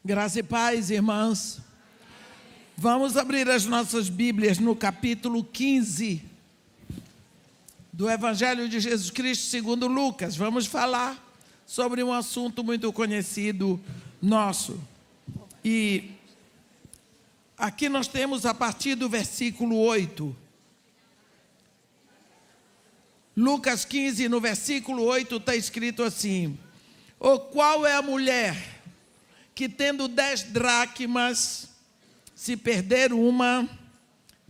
Graça e paz, irmãs. Vamos abrir as nossas Bíblias no capítulo 15 do Evangelho de Jesus Cristo segundo Lucas. Vamos falar sobre um assunto muito conhecido nosso. E aqui nós temos a partir do versículo 8. Lucas 15, no versículo 8, está escrito assim: "O qual é a mulher que tendo 10 dracmas, se perder uma,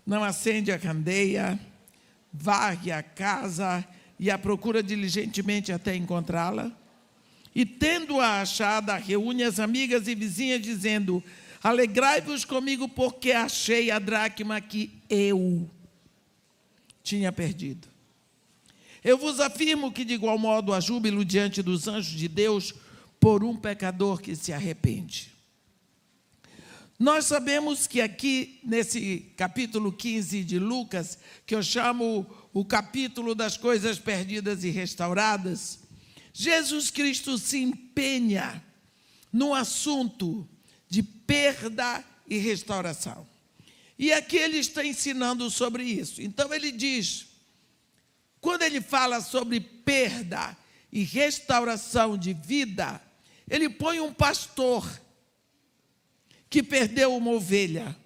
não acende a candeia, varre a casa e a procura diligentemente até encontrá-la? E tendo-a achada, reúne as amigas e vizinhas, dizendo: alegrai-vos comigo, porque achei a dracma que eu tinha perdido. Eu vos afirmo que de igual modo há júbilo diante dos anjos de Deus por um pecador que se arrepende." Nós sabemos que aqui, nesse capítulo 15 de Lucas, que eu chamo o capítulo das coisas perdidas e restauradas, Jesus Cristo se empenha no assunto de perda e restauração. E aqui ele está ensinando sobre isso. Então ele diz, quando ele fala sobre perda e restauração de vida, ele põe um pastor que perdeu uma ovelha.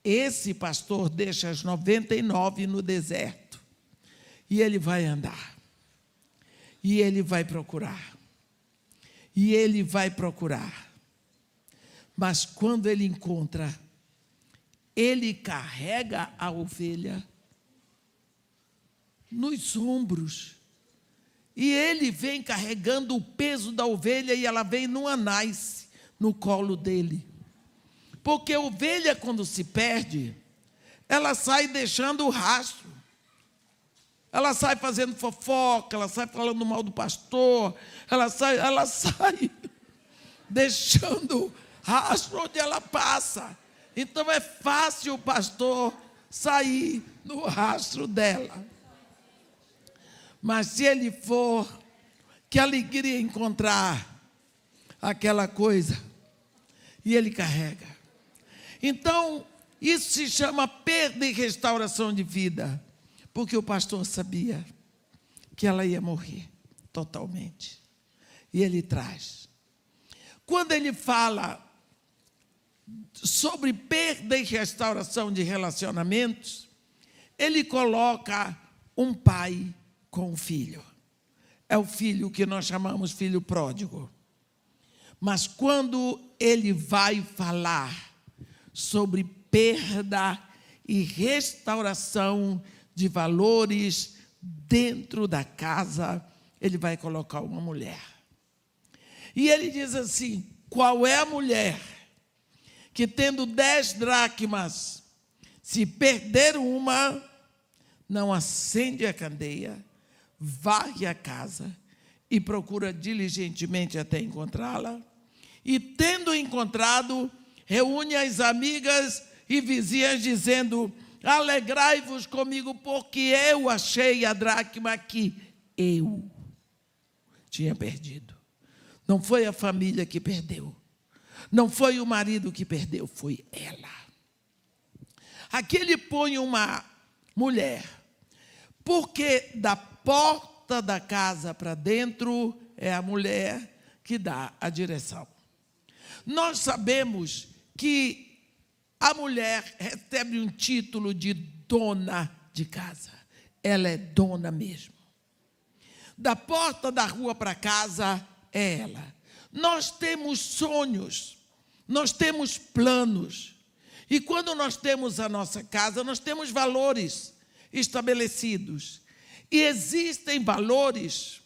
Esse pastor deixa as 99 no deserto. E ele vai andar. E ele vai procurar. E ele vai procurar. Mas quando ele encontra, ele carrega a ovelha nos ombros. E ele vem carregando o peso da ovelha e ela vem num anais no colo dele. Porque a ovelha, quando se perde, ela sai deixando o rastro. Ela sai fazendo fofoca, ela sai falando mal do pastor, ela sai deixando rastro onde ela passa. Então é fácil o pastor sair no rastro dela. Mas se ele for, que alegria encontrar aquela coisa. E ele carrega. Então, isso se chama perda e restauração de vida. Porque o pastor sabia que ela ia morrer totalmente. E ele traz. Quando ele fala sobre perda e restauração de relacionamentos, ele coloca um pai com o filho. É o filho que nós chamamos filho pródigo. Mas quando ele vai falar sobre perda e restauração de valores dentro da casa, ele vai colocar uma mulher. E ele diz assim: qual é a mulher que tendo 10 dracmas, se perder uma, não acende a candeia, varre a casa e procura diligentemente até encontrá-la, e tendo encontrado, reúne as amigas e vizinhas, dizendo: alegrai-vos comigo, porque eu achei a dracma que eu tinha perdido. Não foi a família que perdeu, não foi o marido que perdeu, foi ela. Aqui ele põe uma mulher, porque da porta da casa para dentro é a mulher que dá a direção. Nós sabemos que a mulher recebe um título de dona de casa. Ela é dona mesmo. Da porta da rua para casa é ela. Nós temos sonhos, nós temos planos. E quando nós temos a nossa casa, nós temos valores estabelecidos. E existem valores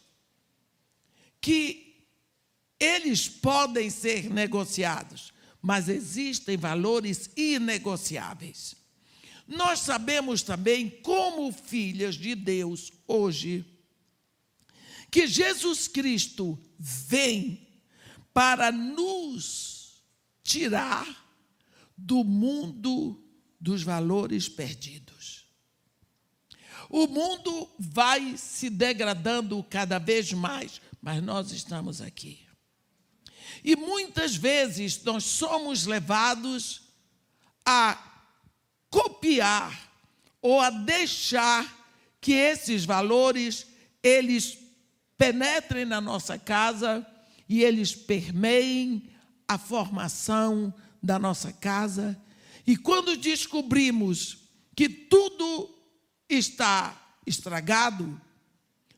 que eles podem ser negociados, mas existem valores inegociáveis. Nós sabemos também, como filhas de Deus hoje, que Jesus Cristo vem para nos tirar do mundo dos valores perdidos. O mundo vai se degradando cada vez mais, mas nós estamos aqui. E muitas vezes nós somos levados a copiar ou a deixar que esses valores, eles penetrem na nossa casa e eles permeiem a formação da nossa casa. E quando descobrimos que tudo está estragado,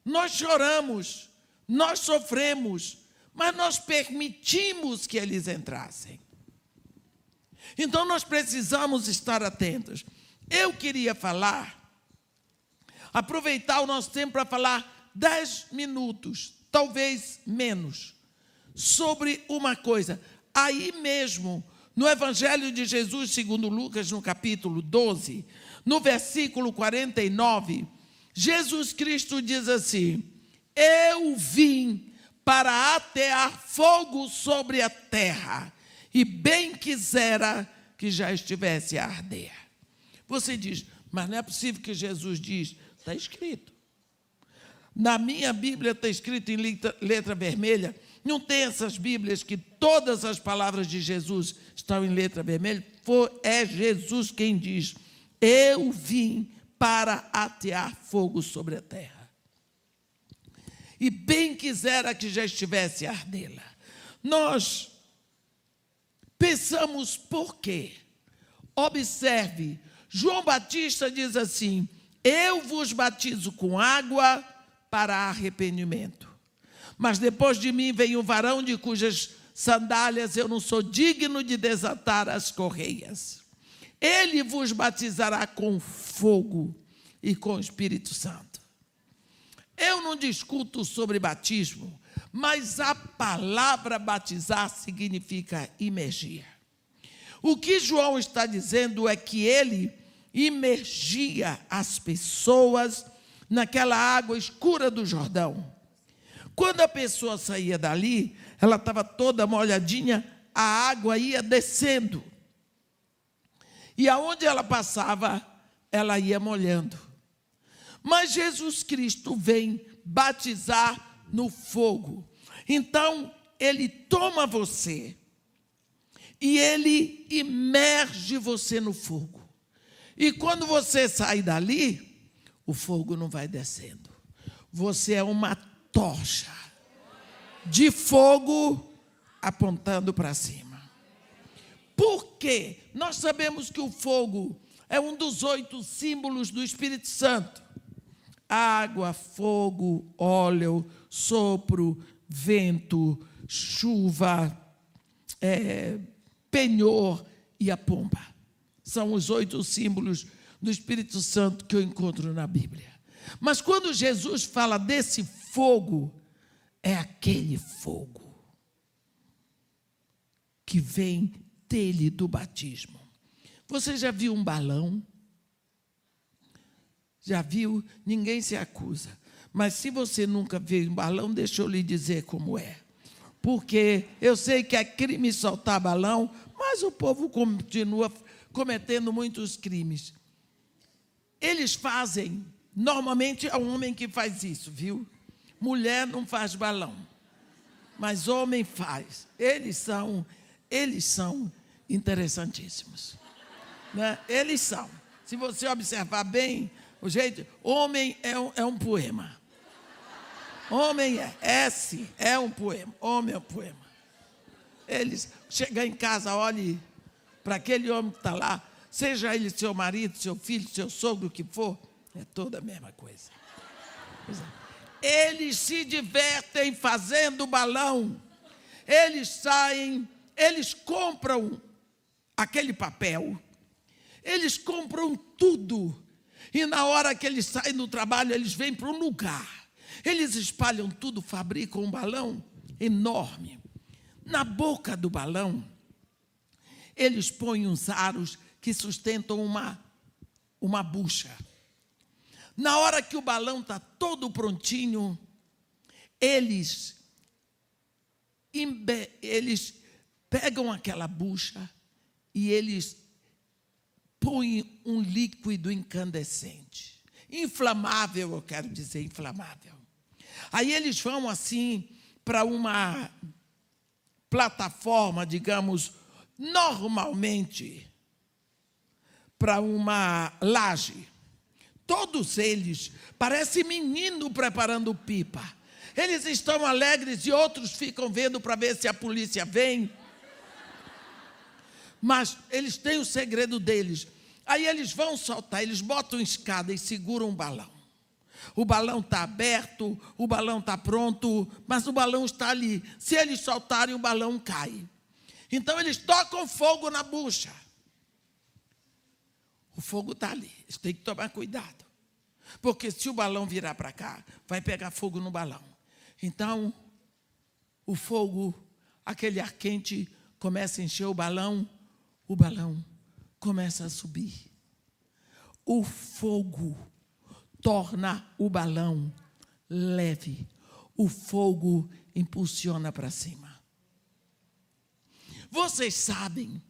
nós choramos, nós sofremos, mas nós permitimos que eles entrassem. Então, nós precisamos estar atentos. Eu queria aproveitar o nosso tempo para falar 10 minutos, talvez menos, sobre uma coisa. Aí mesmo, no Evangelho de Jesus, segundo Lucas, no capítulo 12, no versículo 49, Jesus Cristo diz assim: eu vim para atear fogo sobre a terra, e bem quisera que já estivesse a arder. Você diz, mas não é possível que Jesus diz, está escrito. Na minha Bíblia está escrito em letra vermelha. Não tem essas Bíblias que todas as palavras de Jesus estão em letra vermelha. É Jesus quem diz, eu vim para atear fogo sobre a terra. E bem quisera que já estivesse a ardê-la. Nós pensamos por quê? Observe, João Batista diz assim, eu vos batizo com água para arrependimento. Mas depois de mim vem um varão de cujas sandálias eu não sou digno de desatar as correias. Ele vos batizará com fogo e com o Espírito Santo. Eu não discuto sobre batismo, mas a palavra batizar significa imergir. O que João está dizendo é que ele imergia as pessoas naquela água escura do Jordão. Quando a pessoa saía dali, ela estava toda molhadinha, a água ia descendo. E aonde ela passava, ela ia molhando. Mas Jesus Cristo vem batizar no fogo. Então, ele toma você e ele imerge você no fogo. E quando você sai dali, o fogo não vai descendo. Você é uma tocha de fogo apontando para cima. Por quê? Nós sabemos que o fogo é um dos 8 símbolos do Espírito Santo. Água, fogo, óleo, sopro, vento, chuva, penhor e a pomba. São os 8 símbolos do Espírito Santo que eu encontro na Bíblia. Mas quando Jesus fala desse fogo, é aquele fogo que vem dele do batismo. Você já viu um balão? Já viu? Ninguém se acusa. Mas se você nunca viu um balão, deixa eu lhe dizer como é. Porque eu sei que é crime soltar balão, mas o povo continua cometendo muitos crimes. Eles fazem, normalmente é um homem que faz isso, viu? Mulher não faz balão, mas homem faz. Eles são interessantíssimos, né? Eles são. Se você observar bem, o jeito, homem é um poema. Homem é um poema. Homem é um poema. Eles chegam em casa, olhe para aquele homem que está lá, seja ele seu marido, seu filho, seu sogro, o que for, é toda a mesma coisa. Eles se divertem fazendo balão. Eles saem, eles compram aquele papel, eles compram tudo. E na hora que eles saem do trabalho, eles vêm para um lugar. Eles espalham tudo, fabricam um balão enorme. Na boca do balão, eles põem uns aros que sustentam uma bucha. Na hora que o balão está todo prontinho, eles pegam aquela bucha e eles põem um líquido incandescente. Inflamável, eu quero dizer, inflamável. Aí eles vão assim para plataforma, digamos, normalmente, para uma laje. Todos eles parecem menino preparando pipa. Eles estão alegres e outros ficam vendo para ver se a polícia vem. Mas eles têm o segredo deles. Aí eles vão soltar, eles botam escada e seguram um balão. O balão está aberto, o balão está pronto, mas o balão está ali. Se eles soltarem, o balão cai. Então eles tocam fogo na bucha. O fogo está ali, eles têm que tomar cuidado. Porque se o balão virar para cá, vai pegar fogo no balão. Então, o fogo, aquele ar quente, começa a encher o balão começa a subir. O fogo torna o balão leve. O fogo impulsiona para cima. Vocês sabem,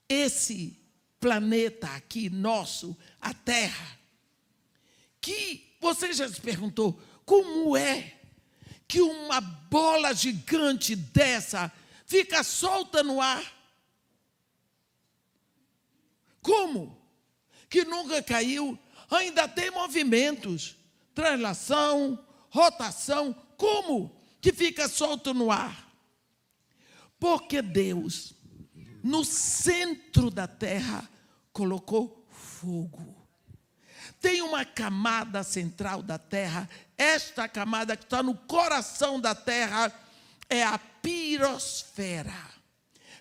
esse planeta aqui nosso, a Terra, que você já se perguntou, como é que uma bola gigante dessa fica solta no ar? Como? Que nunca caiu, ainda tem movimentos, translação, rotação, como que fica solto no ar? Porque Deus, no centro da terra, colocou fogo. Tem uma camada central da terra, esta camada que está no coração da terra é a pirosfera.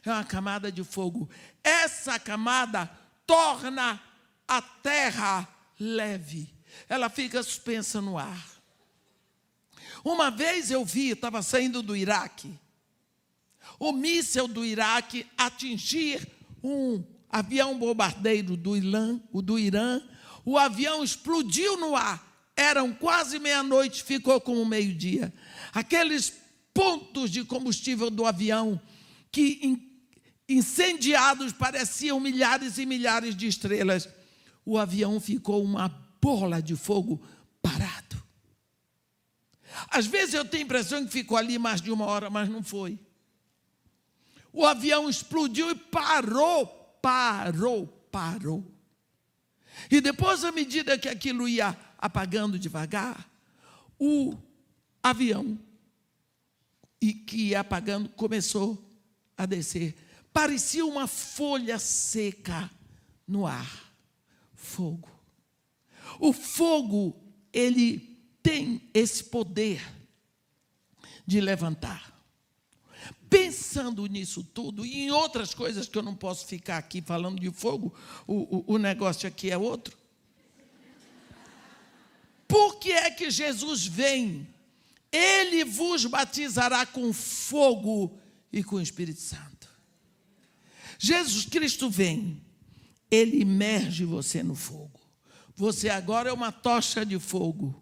É uma camada de fogo. Essa camada torna a terra leve. Ela fica suspensa no ar. Uma vez eu vi, estava saindo do Iraque, o míssil do Iraque atingir um avião bombardeiro do Irã. O avião explodiu no ar. Eram quase meia-noite, ficou como meio-dia. Aqueles pontos de combustível do avião que incendiados pareciam milhares e milhares de estrelas. O avião ficou uma bola de fogo parado. Às vezes eu tenho a impressão que ficou ali mais de uma hora, mas não foi. O avião explodiu e parou. E depois, à medida que aquilo ia apagando devagar, o avião, que ia apagando, começou a descer. Parecia uma folha seca no ar. Fogo. O fogo, ele tem esse poder de levantar. Pensando nisso tudo e em outras coisas que eu não posso ficar aqui falando de fogo, o negócio aqui é outro. Por que é que Jesus vem? Ele vos batizará com fogo e com o Espírito Santo. Jesus Cristo vem, ele imerge você no fogo. Você agora é uma tocha de fogo,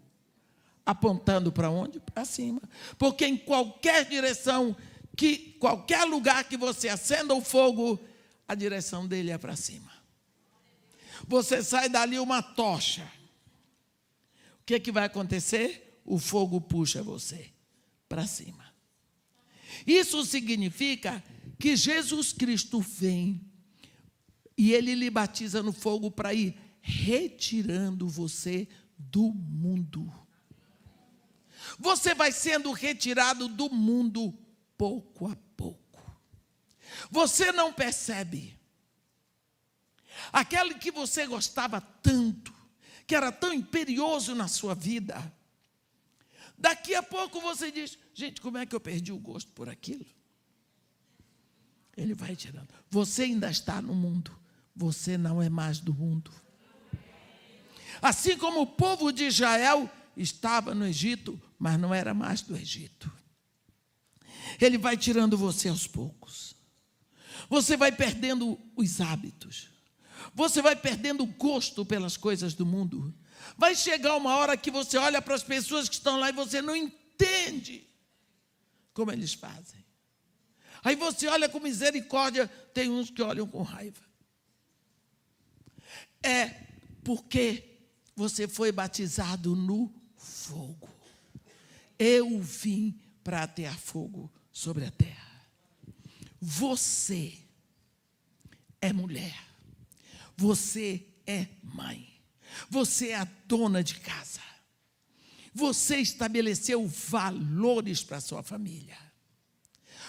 apontando para onde? Para cima. Porque em qualquer direção, qualquer lugar que você acenda o fogo, a direção dele é para cima. Você sai dali uma tocha. O que vai acontecer? O fogo puxa você para cima. Isso significa que Jesus Cristo vem e ele lhe batiza no fogo para ir retirando você do mundo. Você vai sendo retirado do mundo pouco a pouco. Você não percebe. Aquele que você gostava tanto, que era tão imperioso na sua vida, daqui a pouco você diz, gente, como é que eu perdi o gosto por aquilo? Ele vai tirando. Você ainda está no mundo, você não é mais do mundo. Assim como o povo de Israel estava no Egito, mas não era mais do Egito. Ele vai tirando você aos poucos. Você vai perdendo os hábitos. Você vai perdendo o gosto pelas coisas do mundo. Vai chegar uma hora que você olha para as pessoas que estão lá e você não entende como eles fazem. Aí você olha com misericórdia, tem uns que olham com raiva. É porque você foi batizado no fogo. Eu vim para atear fogo sobre a terra. Você é mulher. Você é mãe. Você é a dona de casa. Você estabeleceu valores para a sua família.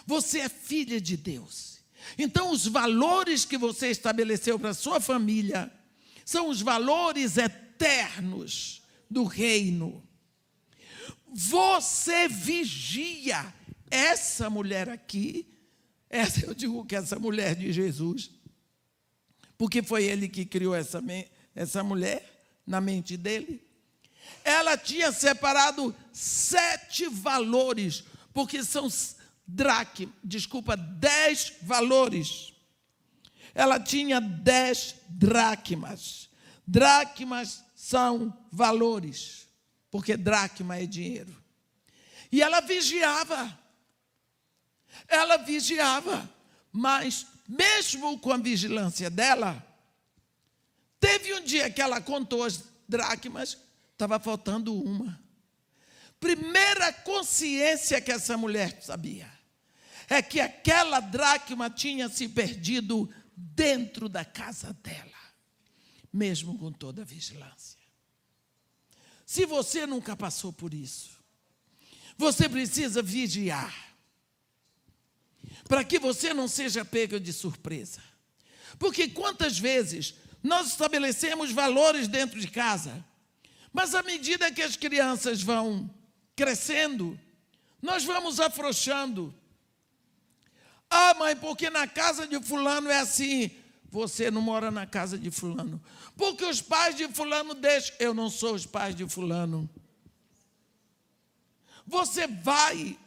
Você é filha de Deus. Então, os valores que você estabeleceu para a sua família são os valores eternos do reino. Você vigia essa mulher aqui. Eu digo que essa mulher de Jesus, porque foi ele que criou essa mulher na mente dele. Ela tinha separado 7 valores, porque são 10 valores. Ela tinha 10 dracmas. Dracmas são valores, porque dracma é dinheiro. E ela vigiava. Mas mesmo com a vigilância dela, teve um dia que ela contou as dracmas, estava faltando uma. Primeira consciência que essa mulher sabia é que aquela dracma tinha se perdido dentro da casa dela, mesmo com toda a vigilância. Se você nunca passou por isso, você precisa vigiar, para que você não seja pego de surpresa. Porque quantas vezes nós estabelecemos valores dentro de casa, mas à medida que as crianças vão crescendo, nós vamos afrouxando. Ah, mãe, porque na casa de fulano é assim. Você não mora na casa de fulano. Porque os pais de fulano deixam. Eu não sou os pais de fulano. Você vai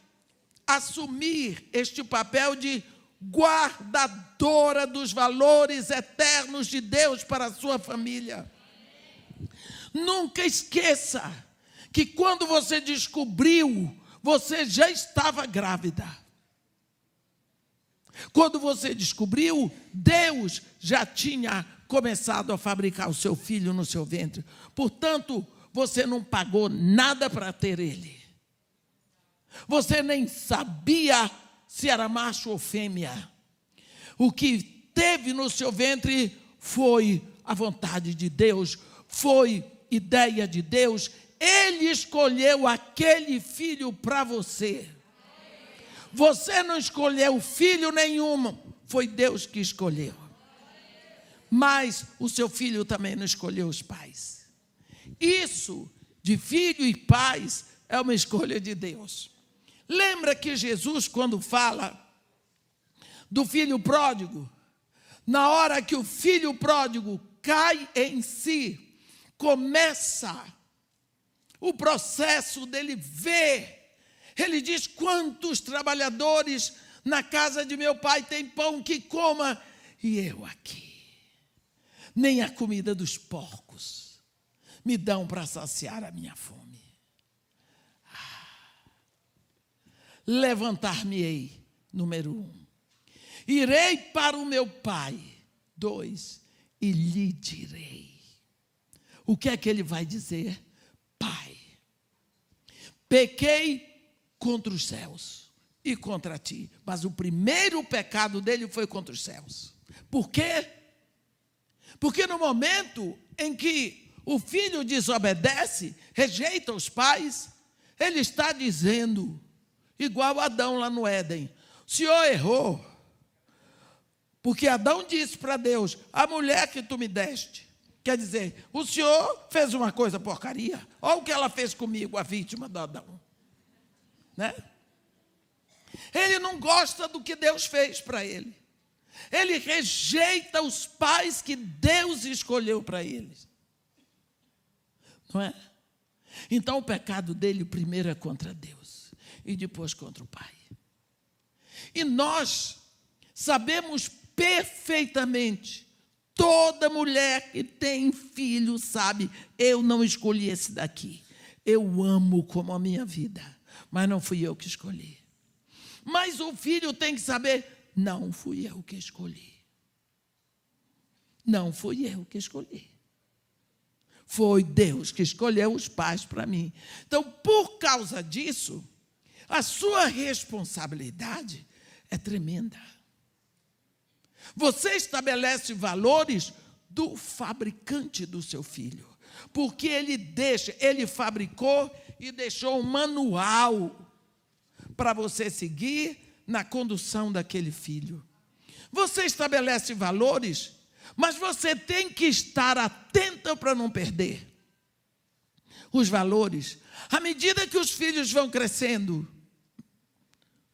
assumir este papel de guardadora dos valores eternos de Deus para a sua família. Nunca esqueça que quando você descobriu, você já estava grávida. Quando você descobriu, Deus já tinha começado a fabricar o seu filho no seu ventre. Portanto, você não pagou nada para ter ele. Você nem sabia se era macho ou fêmea. O que teve no seu ventre foi a vontade de Deus, foi ideia de Deus. Ele escolheu aquele filho para você. Você não escolheu filho nenhum, foi Deus que escolheu. Mas o seu filho também não escolheu os pais. Isso de filho e pais é uma escolha de Deus. Lembra que Jesus, quando fala do filho pródigo, na hora que o filho pródigo cai em si, começa o processo dele ver. Ele diz: quantos trabalhadores na casa de meu pai têm pão que coma, e eu aqui. Nem a comida dos porcos me dão para saciar a minha fome. Levantar-me-ei, número 1. Irei para o meu pai, 2, e lhe direi. O que é que ele vai dizer? Pai, pequei contra os céus e contra ti. Mas o primeiro pecado dele foi contra os céus. Por quê? Porque no momento em que o filho desobedece, rejeita os pais, ele está dizendo, igual Adão lá no Éden: o Senhor errou. Porque Adão disse para Deus: a mulher que tu me deste. Quer dizer, o Senhor fez uma coisa porcaria. Olha o que ela fez comigo, a vítima do Adão. Né? Ele não gosta do que Deus fez para ele. Ele rejeita os pais que Deus escolheu para eles. Não é? Então o pecado dele primeiro é contra Deus e depois contra o pai. E nós sabemos perfeitamente, toda mulher que tem filho sabe, eu não escolhi esse daqui. Eu amo como a minha vida, mas não fui eu que escolhi. Mas o filho tem que saber, não fui eu que escolhi. Não fui eu que escolhi. Foi Deus que escolheu os pais para mim. Então, por causa disso, a sua responsabilidade é tremenda. Você estabelece valores do fabricante do seu filho, porque ele fabricou e deixou um manual para você seguir na condução daquele filho. Você estabelece valores, mas você tem que estar atenta para não perder os valores. À medida que os filhos vão crescendo,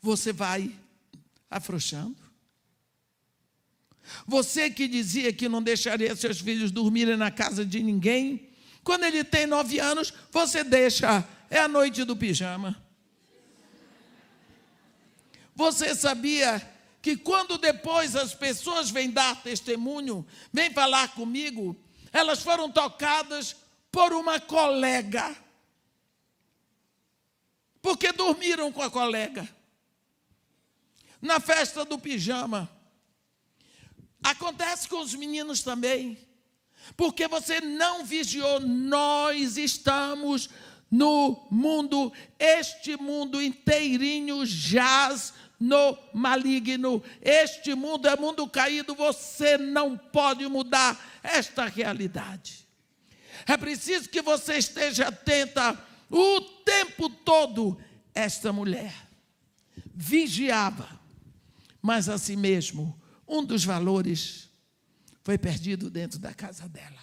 você vai afrouxando. Você que dizia que não deixaria seus filhos dormirem na casa de ninguém, quando ele tem 9 anos, você deixa, é a noite do pijama. Você sabia que quando depois as pessoas vêm dar testemunho, vêm falar comigo, elas foram tocadas por uma colega, porque dormiram com a colega, na festa do pijama. Acontece com os meninos também, porque você não vigiou. Nós estamos no mundo, este mundo inteirinho jaz no maligno. Este mundo é mundo caído, você não pode mudar esta realidade. É preciso que você esteja atenta o tempo todo. Esta mulher vigiava, mas assim mesmo, um dos valores foi perdido dentro da casa dela.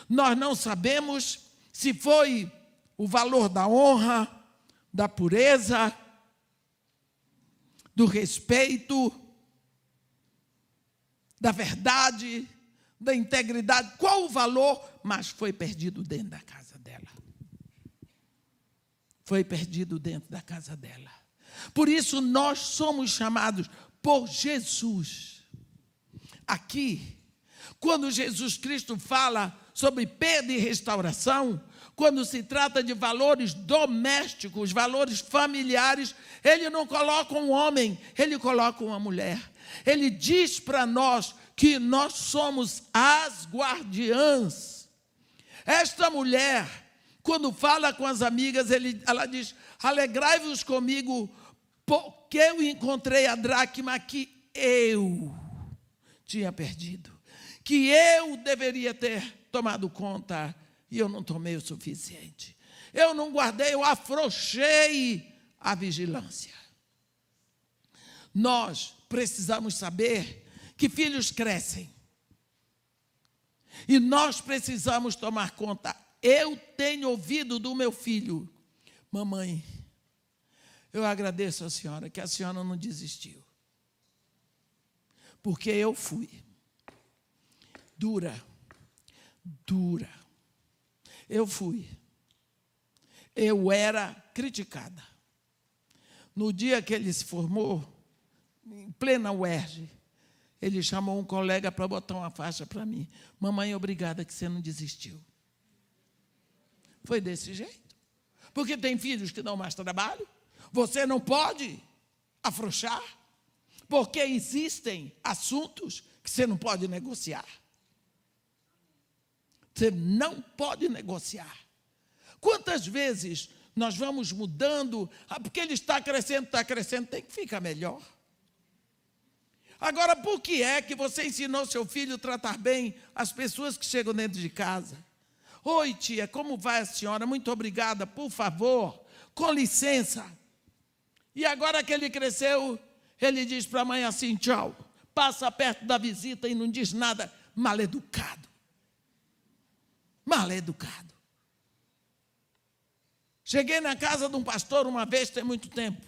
Nós não sabemos se foi o valor da honra, da pureza, do respeito, da verdade, da integridade. Qual o valor? Mas foi perdido dentro da casa dela. Foi perdido dentro da casa dela. Por isso nós somos chamados por Jesus. Aqui, quando Jesus Cristo fala sobre perda e restauração, quando se trata de valores domésticos, valores familiares, ele não coloca um homem, ele coloca uma mulher. Ele diz para nós que nós somos as guardiãs. Esta mulher, quando fala com as amigas, ela diz: alegrai-vos comigo, porque eu encontrei a dracma que eu tinha perdido, que eu deveria ter tomado conta, e eu não tomei o suficiente. Eu não guardei, eu afrouxei a vigilância. Nós precisamos saber que filhos crescem, e nós precisamos tomar conta. Eu tenho ouvido do meu filho: mamãe, eu agradeço a senhora que a senhora não desistiu, porque eu fui dura. Eu fui. Eu era criticada. No dia que ele se formou, em plena UERJ, ele chamou um colega para botar uma faixa para mim: mamãe, obrigada que você não desistiu. Foi desse jeito. Porque tem filhos que dão mais trabalho. Você não pode afrouxar, porque existem assuntos que você não pode negociar. Você não pode negociar. Quantas vezes nós vamos mudando, porque ele está crescendo, tem que ficar melhor. Agora, por que é que você ensinou seu filho a tratar bem as pessoas que chegam dentro de casa? Oi, tia, como vai a senhora? Muito obrigada, por favor, com licença. E agora que ele cresceu, ele diz para a mãe assim: tchau, passa perto da visita e não diz nada. Mal-educado. Mal-educado. Cheguei na casa de um pastor uma vez, tem muito tempo.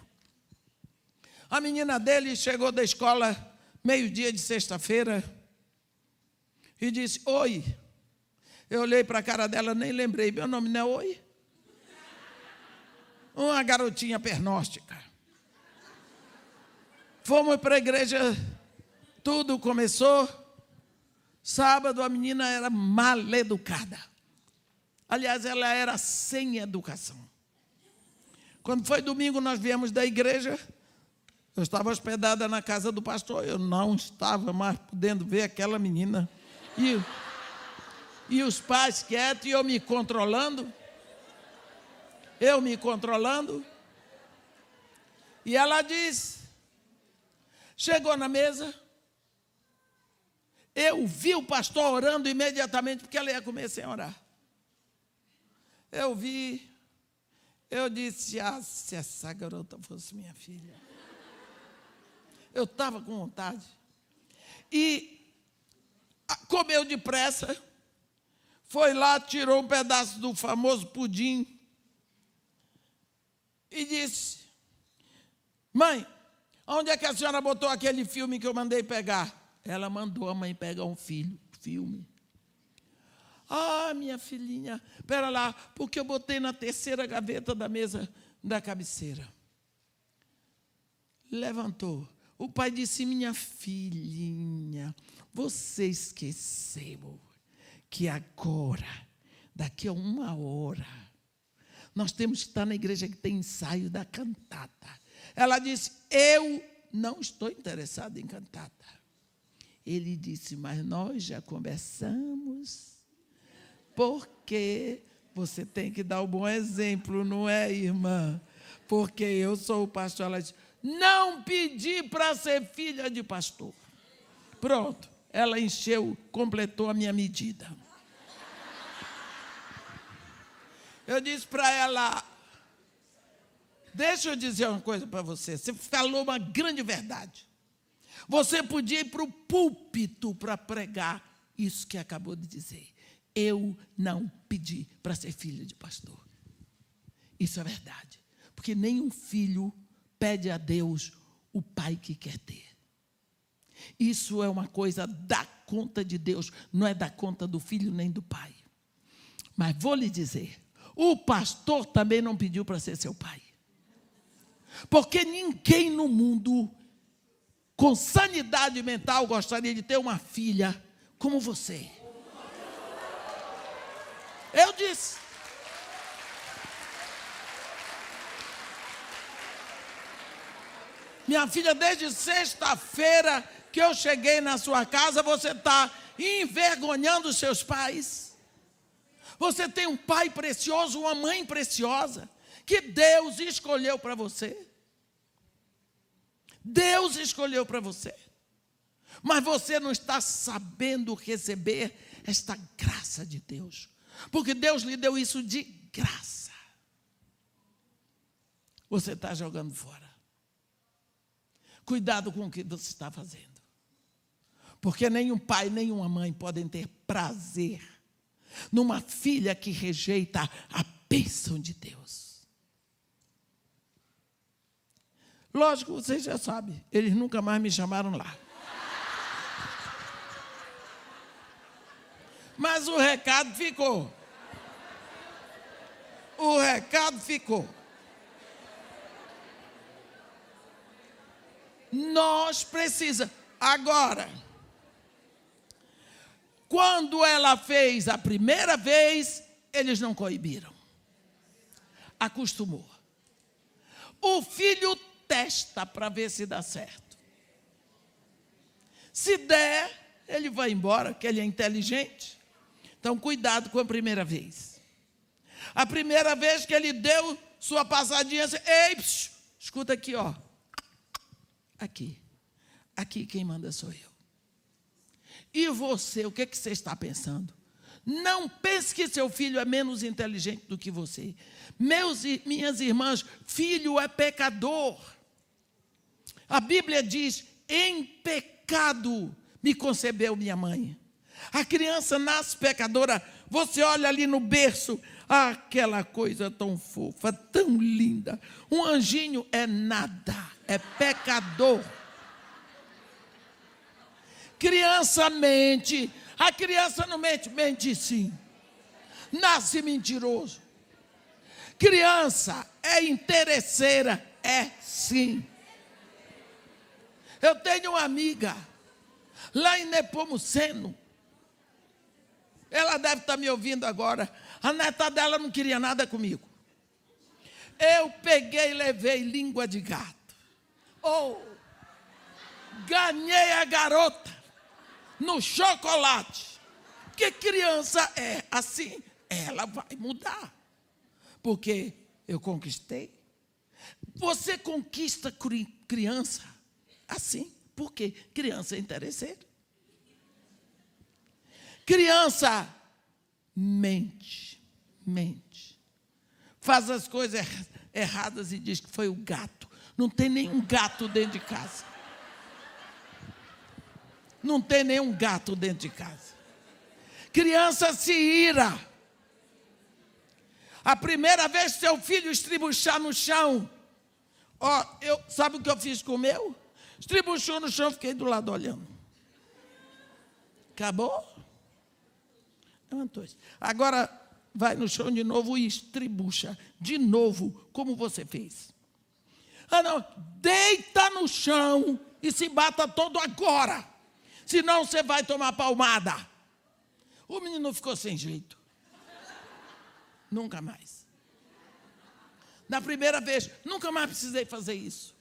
A menina dele chegou da escola meio-dia de sexta-feira e disse: oi. Eu olhei para a cara dela, nem lembrei, meu nome não é Oi? Uma garotinha pernóstica. Fomos para a igreja, tudo começou. Sábado a menina era mal-educada. Aliás, ela era sem educação. Quando foi domingo, nós viemos da igreja. Eu estava hospedada na casa do pastor. Eu não estava mais podendo ver aquela menina. E os pais quietos, e eu me controlando. E ela disse, chegou na mesa, Eu vi o pastor orando imediatamente, porque ela ia comer sem orar. Eu vi, eu disse, se essa garota fosse minha filha. Eu estava com vontade. E comeu depressa, foi lá, tirou um pedaço do famoso pudim e disse, mãe, onde é que a senhora botou aquele filme que eu mandei pegar? Ela mandou a mãe pegar um filme. Ah, minha filhinha, espera lá, porque eu botei na terceira gaveta da mesa da cabeceira. Levantou. O pai disse, minha filhinha, você esqueceu que agora, daqui a 1 hora, nós temos que estar na igreja que tem ensaio da cantata. Ela disse, eu não estou interessada em cantata. Ele disse, mas nós já conversamos, porque você tem que dar um bom exemplo, não é, irmã? Porque eu sou o pastor. Ela disse, não pedi para ser filha de pastor. Pronto, ela encheu, completou a minha medida. Eu disse para ela, deixa eu dizer uma coisa para você, você falou uma grande verdade. Você podia ir para o púlpito para pregar isso que acabou de dizer. Eu não pedi para ser filha de pastor. Isso é verdade. Porque nenhum filho pede a Deus o pai que quer ter. Isso é uma coisa da conta de Deus, não é da conta do filho nem do pai. Mas vou lhe dizer, o pastor também não pediu para ser seu pai. Porque ninguém no mundo com sanidade mental gostaria de ter uma filha como você. Eu disse. Minha filha, desde sexta-feira que eu cheguei na sua casa, você está envergonhando os seus pais. Você tem um pai precioso, uma mãe preciosa, que Deus escolheu para você. Deus escolheu para você. Mas você não está sabendo receber esta graça de Deus. Porque Deus lhe deu isso de graça. Você está jogando fora. Cuidado com o que você está fazendo. Porque nenhum pai, nenhuma mãe podem ter prazer numa filha que rejeita a bênção de Deus. Lógico, vocês já sabem, eles nunca mais me chamaram lá. Mas o recado ficou. O recado ficou. Nós precisamos. Agora, quando ela fez a primeira vez, eles não coibiram. Acostumou. O filho testa para ver se dá certo. Se der, ele vai embora, que ele é inteligente. Então, cuidado com a primeira vez. A primeira vez que ele deu sua passadinha, ei, escuta aqui, ó. Aqui quem manda sou eu. E você, o que você está pensando? Não pense que seu filho é menos inteligente do que você. Minhas irmãs, filho é pecador. A Bíblia diz, em pecado me concebeu minha mãe. A criança nasce pecadora, você olha ali no berço, aquela coisa tão fofa, tão linda. Um anjinho é nada, é pecador. Criança mente, a criança não mente, mente sim. Nasce mentiroso. Criança é interesseira, é sim. Eu tenho uma amiga, lá em Nepomuceno, ela deve estar me ouvindo agora, a neta dela não queria nada comigo. Eu peguei e levei língua de gato. Ganhei a garota no chocolate. Porque criança é assim, ela vai mudar. Porque eu conquistei. Você conquista criança assim, porque criança é interesseira. Criança mente. Faz as coisas erradas e diz que foi o gato. Não tem nenhum gato dentro de casa. Não tem nenhum gato dentro de casa. Criança se ira. A primeira vez que seu filho estribuchar no chão, sabe o que eu fiz com o meu? Estribuchou no chão, fiquei do lado olhando. Acabou? Levantou-se. Agora vai no chão de novo e estribucha de novo, como você fez. Não, deita no chão e se bata todo agora, senão você vai tomar palmada. O menino ficou sem jeito. Nunca mais. Na primeira vez, nunca mais precisei fazer isso.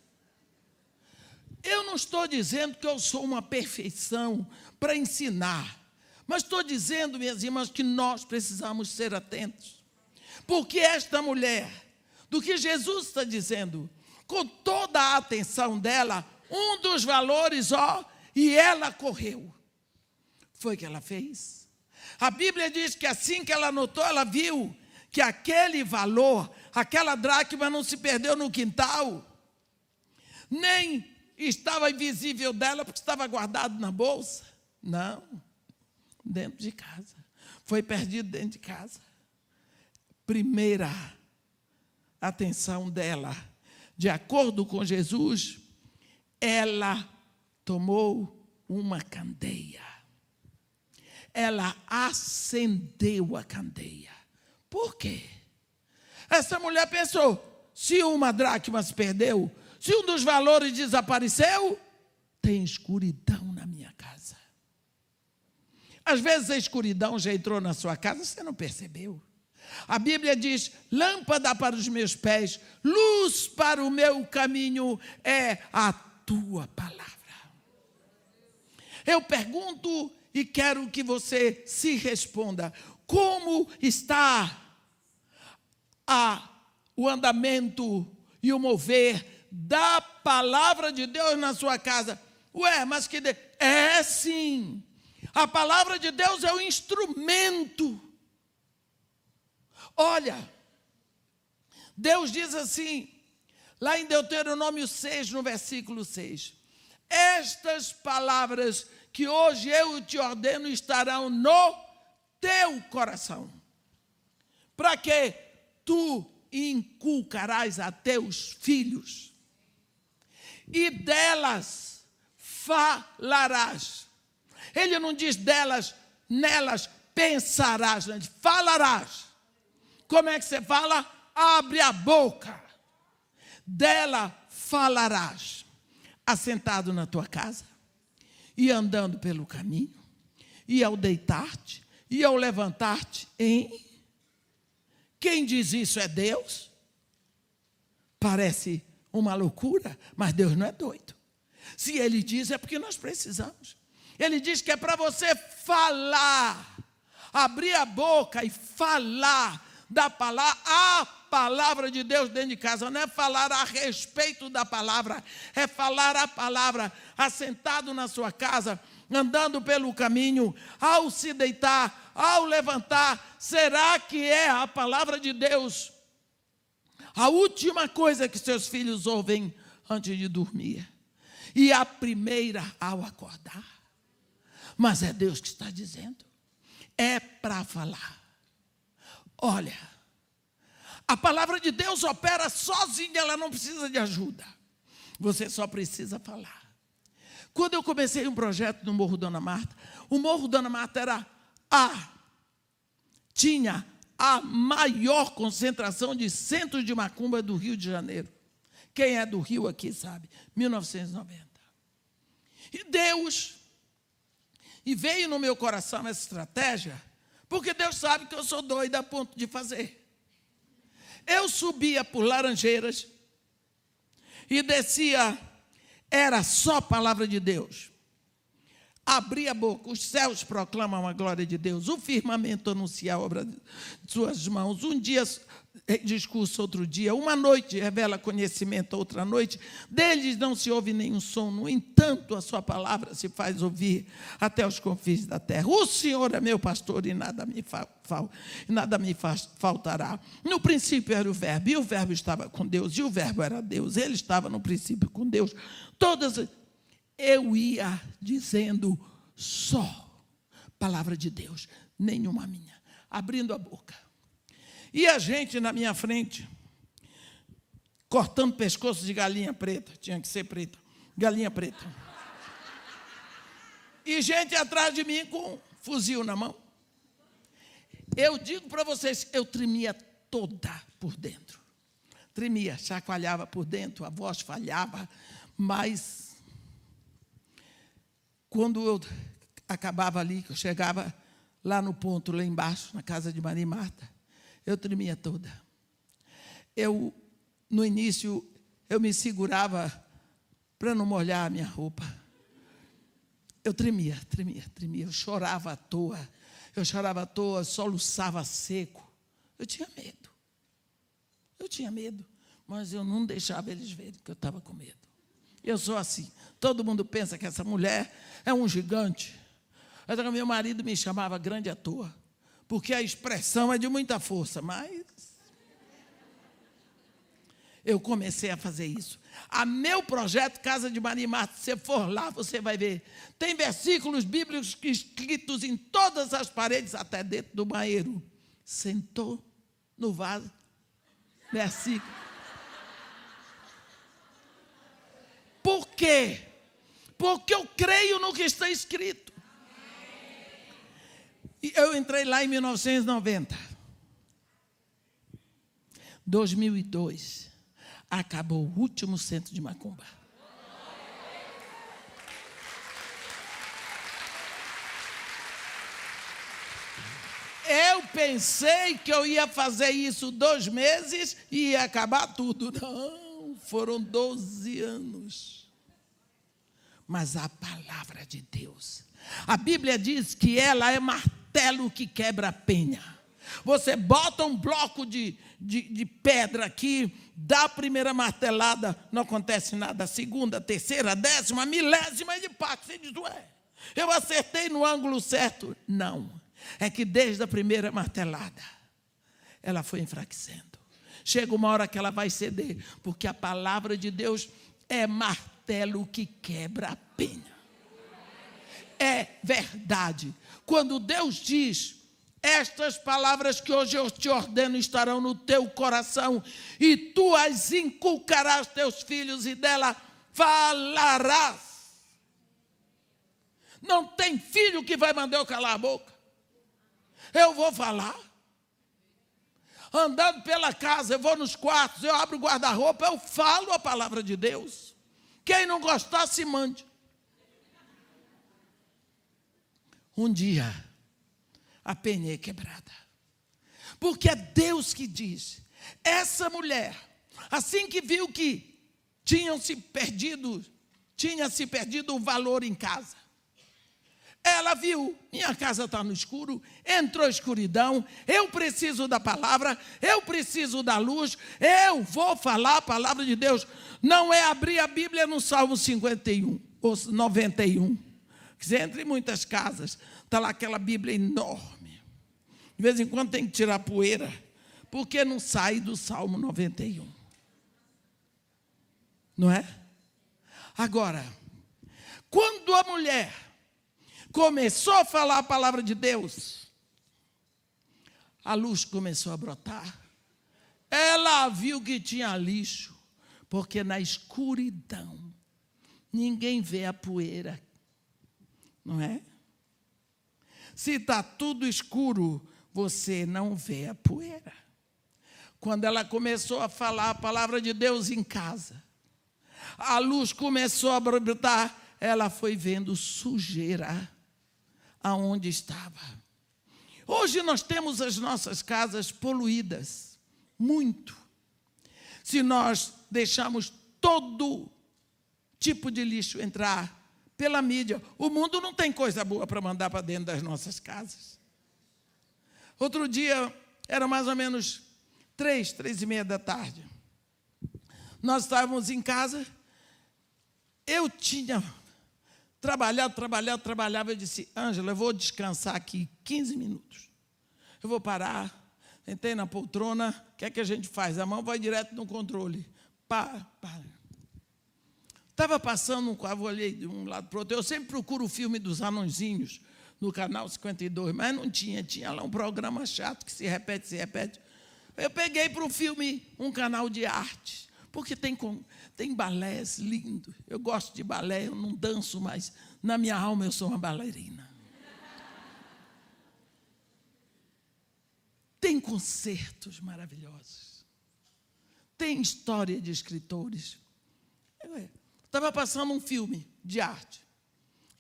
Eu não estou dizendo que eu sou uma perfeição para ensinar, mas estou dizendo, minhas irmãs, que nós precisamos ser atentos. Porque esta mulher, do que Jesus está dizendo, com toda a atenção dela, um dos valores, e ela correu. Foi o que ela fez. A Bíblia diz que assim que ela notou, ela viu que aquele valor, aquela dracma não se perdeu no quintal, nem estava invisível dela porque estava guardado na bolsa. Não, dentro de casa. Foi perdido dentro de casa. Primeira atenção dela, de acordo com Jesus, ela tomou uma candeia. Ela acendeu a candeia. Por quê? Essa mulher pensou, se uma dracma se perdeu, se um dos valores desapareceu, tem escuridão na minha casa. Às vezes a escuridão já entrou na sua casa, você não percebeu. A Bíblia diz, lâmpada para os meus pés, luz para o meu caminho é a tua palavra. Eu pergunto e quero que você se responda, como está o andamento e o mover da palavra de Deus na sua casa? Mas que é sim. A palavra de Deus é o instrumento. Olha, Deus diz assim, lá em Deuteronômio 6, no versículo 6, estas palavras que hoje eu te ordeno estarão no teu coração, para que tu inculcarás a teus filhos, e delas falarás. Ele não diz delas, nelas pensarás, não, diz falarás. Como é que você fala? Abre a boca. Dela falarás, assentado na tua casa, e andando pelo caminho, e ao deitar-te, e ao levantar-te, hein? Quem diz isso é Deus? Parece uma loucura, mas Deus não é doido. Se Ele diz, é porque nós precisamos. Ele diz que é para você falar, abrir a boca e falar da palavra, a palavra de Deus dentro de casa. Não é falar a respeito da palavra, é falar a palavra, assentado na sua casa, andando pelo caminho, ao se deitar, ao levantar. Será que é a palavra de Deus a última coisa que seus filhos ouvem antes de dormir? E a primeira ao acordar? Mas é Deus que está dizendo. É para falar. Olha, a palavra de Deus opera sozinha, ela não precisa de ajuda. Você só precisa falar. Quando eu comecei um projeto no Morro Dona Marta, o Morro Dona Marta tinha a maior concentração de centros de macumba do Rio de Janeiro. Quem é do Rio aqui sabe, 1990. E veio no meu coração essa estratégia, porque Deus sabe que eu sou doida a ponto de fazer. Eu subia por Laranjeiras e descia, era só palavra de Deus. abri a boca, os céus proclamam a glória de Deus, o firmamento anuncia a obra de suas mãos. Um dia discurso, outro dia, uma noite revela conhecimento, outra noite deles não se ouve nenhum som. No entanto, a sua palavra se faz ouvir até os confins da terra. O Senhor é meu pastor e nada me faltará. No princípio era o verbo, e o verbo estava com Deus, e o verbo era Deus. Ele estava no princípio com Deus. Eu ia dizendo só palavra de Deus, nenhuma minha, abrindo a boca. E a gente na minha frente, cortando pescoço de galinha preta, tinha que ser preta, galinha preta. E gente atrás de mim com fuzil na mão. Eu digo para vocês, eu tremia toda por dentro. Tremia, chacoalhava por dentro, a voz falhava, mas quando eu acabava ali, que eu chegava lá no ponto, lá embaixo, na casa de Maria e Marta, eu tremia toda. No início, eu me segurava para não molhar a minha roupa. Eu tremia. Eu chorava à toa, soluçava seco. Eu tinha medo. Mas eu não deixava eles verem que eu estava com medo. Eu sou assim. Todo mundo pensa que essa mulher é um gigante. Mas meu marido me chamava grande à toa, porque a expressão é de muita força, mas eu comecei a fazer isso. A meu projeto, Casa de Maria e Marta, se você for lá, você vai ver. Tem versículos bíblicos escritos em todas as paredes, até dentro do banheiro. Sentou no vaso. Versículo. Por quê? Porque eu creio no que está escrito. E eu entrei lá em 1990. 2002, acabou o último centro de macumba. Eu pensei que eu ia fazer isso 2 meses e ia acabar tudo. Não, foram 12 anos. Mas a palavra de Deus, a Bíblia diz que ela é martelo que quebra a penha. Você bota um bloco de pedra aqui, dá a primeira martelada, não acontece nada. A segunda, a terceira, a 10ª, a 1000ª de pato. Você diz, ué, eu acertei no ângulo certo. Não, é que desde a primeira martelada, ela foi enfraquecendo. Chega uma hora que ela vai ceder, porque a palavra de Deus é martelo que quebra a penha. É verdade. Quando Deus diz, estas palavras que hoje eu te ordeno estarão no teu coração, e tu as inculcarás teus filhos, e dela falarás. Não tem filho que vai mandar eu calar a boca. Eu vou falar. Andando pela casa, eu vou nos quartos, eu abro o guarda-roupa, eu falo a palavra de Deus. Quem não gostar, se mande. Um dia, a penha é quebrada. Porque é Deus que diz. Essa mulher, assim que viu que tinha se perdido o valor em casa, ela viu, minha casa está no escuro, entrou escuridão, eu preciso da palavra, eu preciso da luz, eu vou falar a palavra de Deus. Não é abrir a Bíblia no Salmo 51, ou 91, que você entra em muitas casas, está lá aquela Bíblia enorme. De vez em quando tem que tirar poeira, porque não sai do Salmo 91. Não é? Agora, quando a mulher começou a falar a palavra de Deus, a luz começou a brotar. Ela viu que tinha lixo, porque na escuridão ninguém vê a poeira, não é? Se está tudo escuro, você não vê a poeira. Quando ela começou a falar a palavra de Deus em casa, a luz começou a brotar, ela foi vendo sujeira aonde estava. Hoje nós temos as nossas casas poluídas, muito. Se nós deixamos todo tipo de lixo entrar pela mídia. O mundo não tem coisa boa para mandar para dentro das nossas casas. Outro dia, era mais ou menos 3h30 da tarde. Nós estávamos em casa, eu tinha trabalhava. Eu disse, Ângela, eu vou descansar aqui 15 minutos. Eu vou parar, sentei na poltrona, o que é que a gente faz? A mão vai direto no controle. Pá. Estava passando um carro, olhei de um lado para o outro. Eu sempre procuro o filme dos anõezinhos no canal 52, mas não tinha lá um programa chato que se repete. Eu peguei para o filme um canal de arte, porque tem balés lindos. Eu gosto de balé, eu não danço, mas na minha alma eu sou uma bailarina. Tem concertos maravilhosos. Tem história de escritores. Estava passando um filme de arte.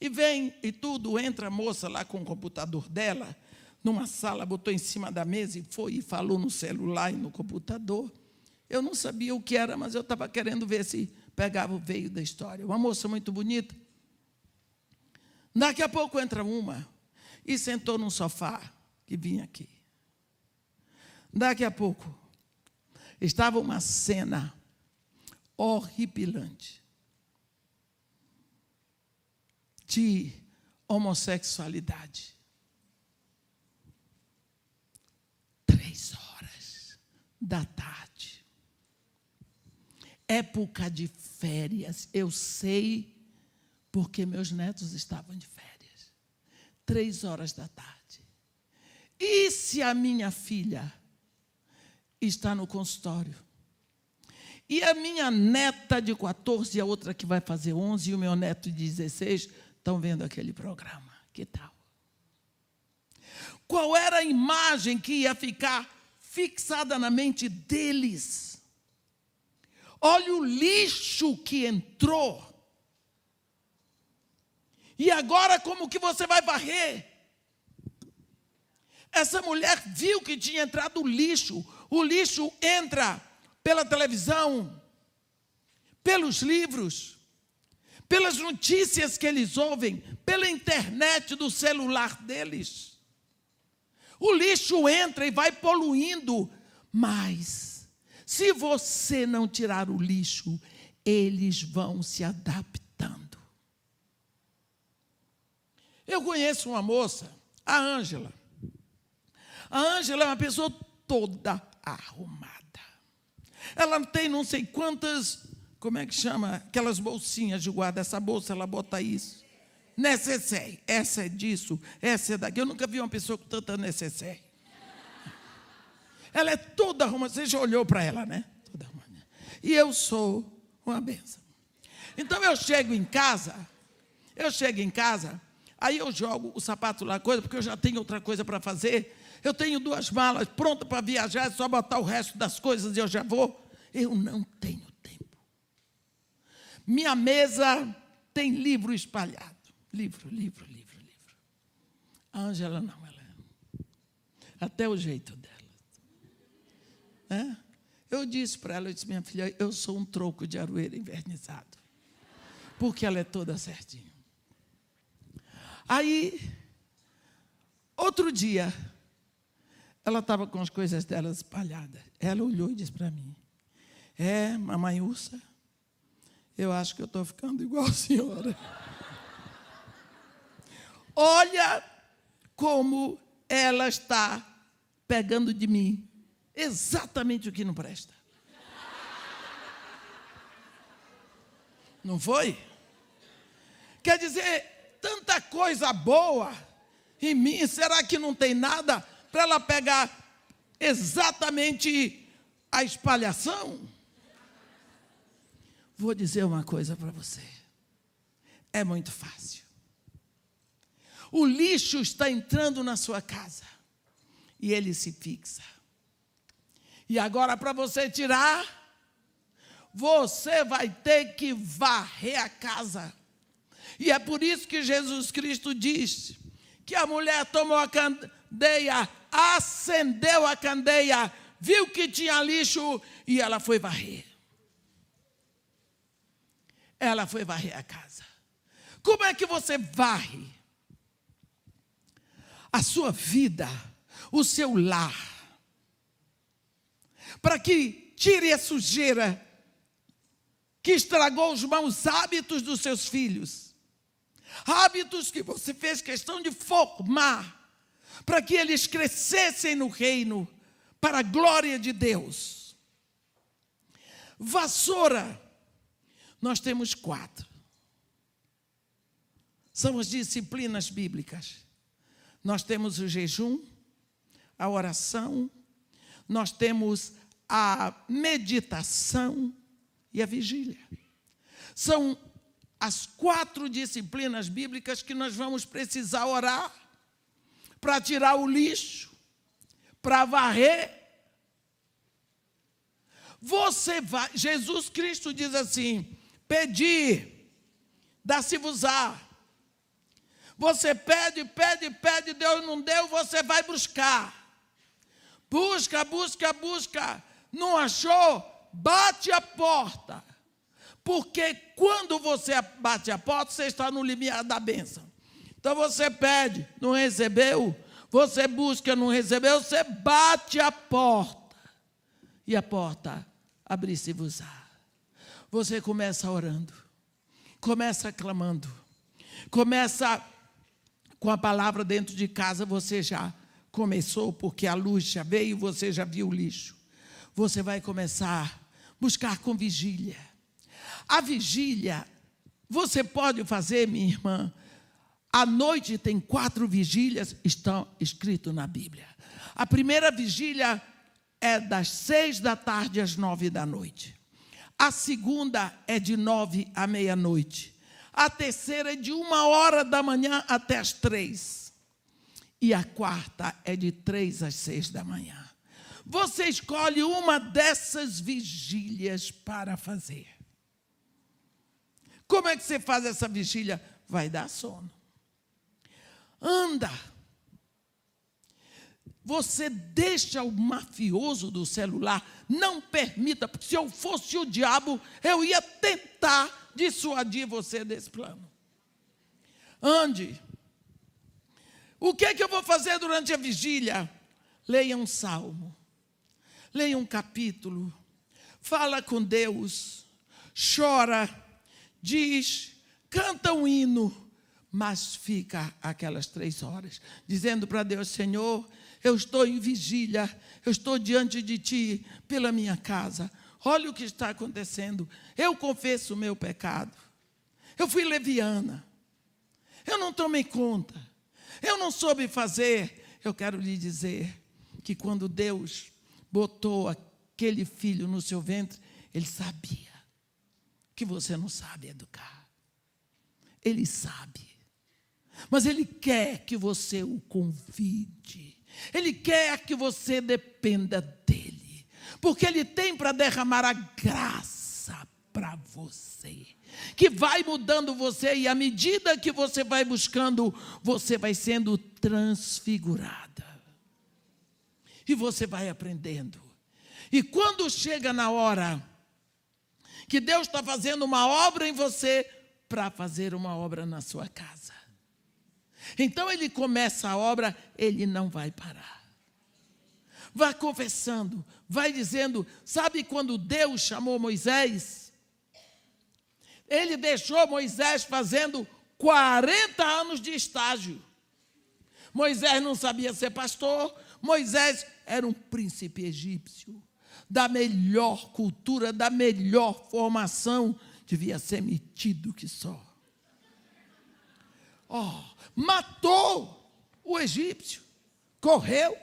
E vem e tudo, entra a moça lá com o computador dela, numa sala, botou em cima da mesa e foi e falou no celular e no computador. Eu não sabia o que era, mas eu estava querendo ver se pegava o veio da história. Uma moça muito bonita. Daqui a pouco entra uma e sentou num sofá que vinha aqui. Daqui a pouco estava uma cena horripilante de homossexualidade. 3h da tarde. Época de férias. Eu sei porque meus netos estavam de férias. 3h da tarde. E se a minha filha está no consultório? E a minha neta de 14 e a outra que vai fazer 11 e o meu neto de 16 estão vendo aquele programa. Que tal? Qual era a imagem que ia ficar fixada na mente deles? Olha o lixo que entrou. E agora como que você vai varrer? Essa mulher viu que tinha entrado o lixo. O lixo entra pela televisão, pelos livros, pelas notícias que eles ouvem, pela internet do celular deles. O lixo entra e vai poluindo, mas se você não tirar o lixo, eles vão se adaptando. Eu conheço uma moça, a Ângela. A Ângela é uma pessoa toda arrumada. Ela tem não sei quantas, como é que chama? Aquelas bolsinhas de guarda. Essa bolsa, ela bota isso. Necessaire. Essa é disso, essa é daqui. Eu nunca vi uma pessoa com tanta necessaire. Ela é toda arrumada. Você já olhou para ela, né? Toda arrumada. E eu sou uma benção. Então eu chego em casa, aí eu jogo o sapato lá, coisa, porque eu já tenho outra coisa para fazer. Eu tenho 2 malas prontas para viajar, é só botar o resto das coisas e eu já vou. Eu não tenho tempo. Minha mesa tem livro espalhado. Livro. A Ângela não, ela é. Até o jeito dela. Eu disse para ela, minha filha, eu sou um troco de aroeira invernizado. Porque ela é toda certinha. Aí, outro dia, ela estava com as coisas dela espalhadas. Ela olhou e disse para mim, mamãe Ursa, eu acho que eu estou ficando igual a senhora. Olha como ela está pegando de mim exatamente o que não presta. Não foi? Quer dizer, tanta coisa boa em mim, será que não tem nada para ela pegar exatamente a espalhação? Vou dizer uma coisa para você. É muito fácil. O lixo está entrando na sua casa e ele se fixa. E agora, para você tirar, você vai ter que varrer a casa. E é por isso que Jesus Cristo diz que a mulher tomou a candeia, acendeu a candeia, viu que tinha lixo e ela foi varrer. Ela foi varrer a casa. Como é que você varre a sua vida, o seu lar, para que tire a sujeira que estragou os maus hábitos dos seus filhos? Hábitos que você fez questão de formar, para que eles crescessem no reino, para a glória de Deus. Vassoura, nós temos 4. São as disciplinas bíblicas. Nós temos o jejum, a oração, nós temos a meditação e a vigília. São as 4 disciplinas bíblicas que nós vamos precisar orar para tirar o lixo, para varrer. Você vai, Jesus Cristo diz assim: pedi, dá-se-vos-á. Você pede, pede, pede, Deus não deu, você vai buscar. Busca, busca, busca. Não achou? Bate a porta. Porque quando você bate a porta, você está no limiar da bênção. Então você pede, não recebeu. Você busca, não recebeu, você bate a porta. E a porta abrir-se-vos-á. Você começa orando, começa clamando, começa com a palavra dentro de casa. Você já começou, porque a luz já veio, você já viu o lixo. Você vai começar a buscar com vigília. A vigília, você pode fazer, minha irmã. À noite tem 4 vigílias, estão escritas na Bíblia. A primeira vigília é das 6 da tarde às 9 da noite. A segunda é de 9 à meia-noite. A terceira é de 1 hora da manhã até as 3. E a quarta é de 3 às 6 da manhã. Você escolhe uma dessas vigílias para fazer. Como é que você faz essa vigília? Vai dar sono. Anda. Você deixa o mafioso do celular, não permita, porque se eu fosse o diabo, eu ia tentar dissuadir você desse plano. Ande. O que é que eu vou fazer durante a vigília? Leia um salmo, leia um capítulo, fala com Deus, chora, diz, canta um hino, mas fica aquelas 3 horas, dizendo para Deus: Senhor, eu estou em vigília, eu estou diante de Ti pela minha casa. Olha o que está acontecendo. Eu confesso o meu pecado. Eu fui leviana. Eu não tomei conta. Eu não soube fazer. Eu quero lhe dizer que quando Deus botou aquele filho no seu ventre, Ele sabia que você não sabe educar. Ele sabe. Mas Ele quer que você o convide. Ele quer que você dependa dEle. Porque Ele tem para derramar a graça para você, que vai mudando você, e à medida que você vai buscando, você vai sendo transfigurada. E você vai aprendendo. E quando chega na hora que Deus está fazendo uma obra em você, para fazer uma obra na sua casa, então Ele começa a obra, Ele não vai parar. Vai confessando, vai dizendo. Sabe quando Deus chamou Moisés? Ele deixou Moisés fazendo 40 anos de estágio. Moisés não sabia ser pastor. Moisés era um príncipe egípcio, da melhor cultura, da melhor formação. Devia ser metido que só. Matou o egípcio, correu.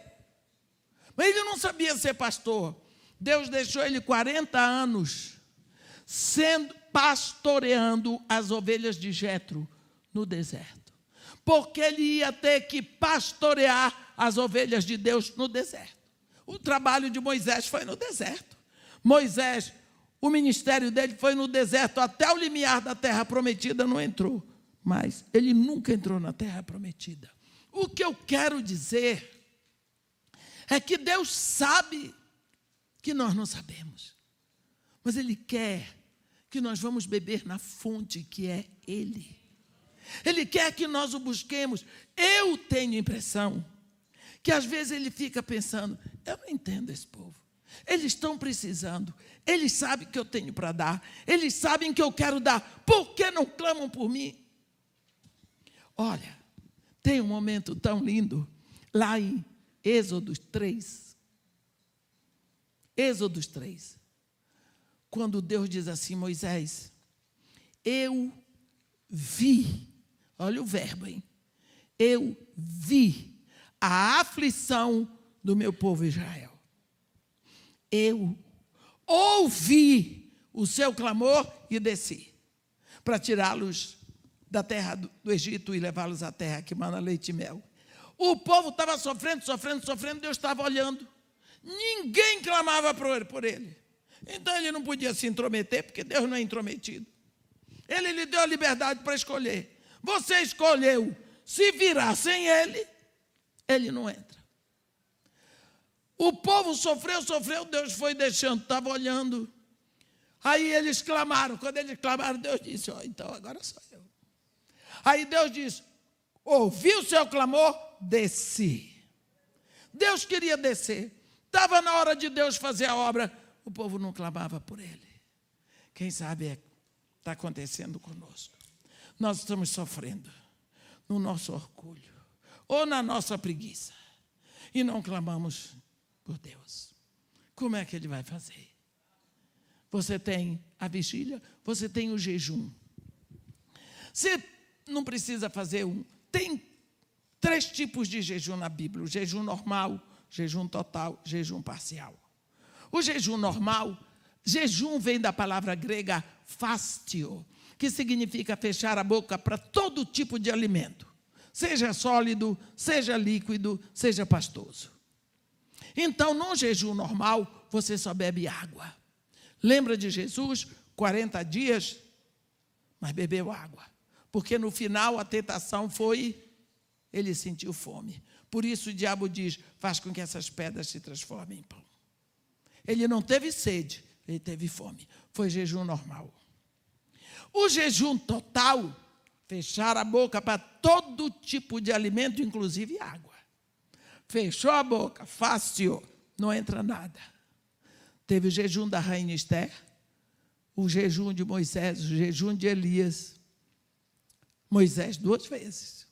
Mas ele não sabia ser pastor. Deus deixou ele 40 anos pastoreando as ovelhas de Jetro no deserto. Porque ele ia ter que pastorear as ovelhas de Deus no deserto. O trabalho de Moisés foi no deserto. Moisés, o ministério dele foi no deserto, até o limiar da terra prometida não entrou. Mas ele nunca entrou na terra prometida. O que eu quero dizer é que Deus sabe que nós não sabemos. Mas Ele quer que nós vamos beber na fonte que é Ele. Ele quer que nós o busquemos. Eu tenho impressão que às vezes ele fica pensando, eu não entendo esse povo. Eles estão precisando. Eles sabem que eu tenho para dar. Eles sabem que eu quero dar. Por que não clamam por mim? Olha, tem um momento tão lindo lá em Êxodo 3. Êxodo 3. Quando Deus diz assim, Moisés, eu vi, olha o verbo, hein? Eu vi a aflição do meu povo Israel. Eu ouvi o seu clamor e desci para tirá-los da terra do Egito e levá-los à terra que mana leite e mel. O povo estava sofrendo, Deus estava olhando. Ninguém clamava por ele. Então ele não podia se intrometer, porque Deus não é intrometido. Ele lhe deu a liberdade para escolher. Você escolheu se virar sem ele, ele não entra. O povo sofreu, Deus foi deixando, estava olhando. Aí eles clamaram. Quando eles clamaram, Deus disse, então agora sou eu. Aí Deus disse, ouvi o seu clamor, desci. Deus queria descer. Estava na hora de Deus fazer a obra. O povo não clamava por ele. Quem sabe está acontecendo conosco. Nós estamos sofrendo no nosso orgulho ou na nossa preguiça e não clamamos por Deus. Como é que ele vai fazer? Você tem a vigília, você tem o jejum. Você não precisa fazer um. Tem 3 tipos de jejum na Bíblia: o jejum normal, jejum total, jejum parcial. O jejum normal, jejum vem da palavra grega fastio, que significa fechar a boca para todo tipo de alimento, seja sólido, seja líquido, seja pastoso. Então, no jejum normal, você só bebe água. Lembra de Jesus? 40 dias, mas bebeu água. Porque no final a tentação foi, ele sentiu fome. Por isso o diabo diz, faz com que essas pedras se transformem em pão. Ele não teve sede, ele teve fome. Foi jejum normal. O jejum total, fechar a boca para todo tipo de alimento, inclusive água. Fechou a boca, fácil, não entra nada. Teve o jejum da rainha Esther, o jejum de Moisés, o jejum de Elias. Moisés 2 vezes.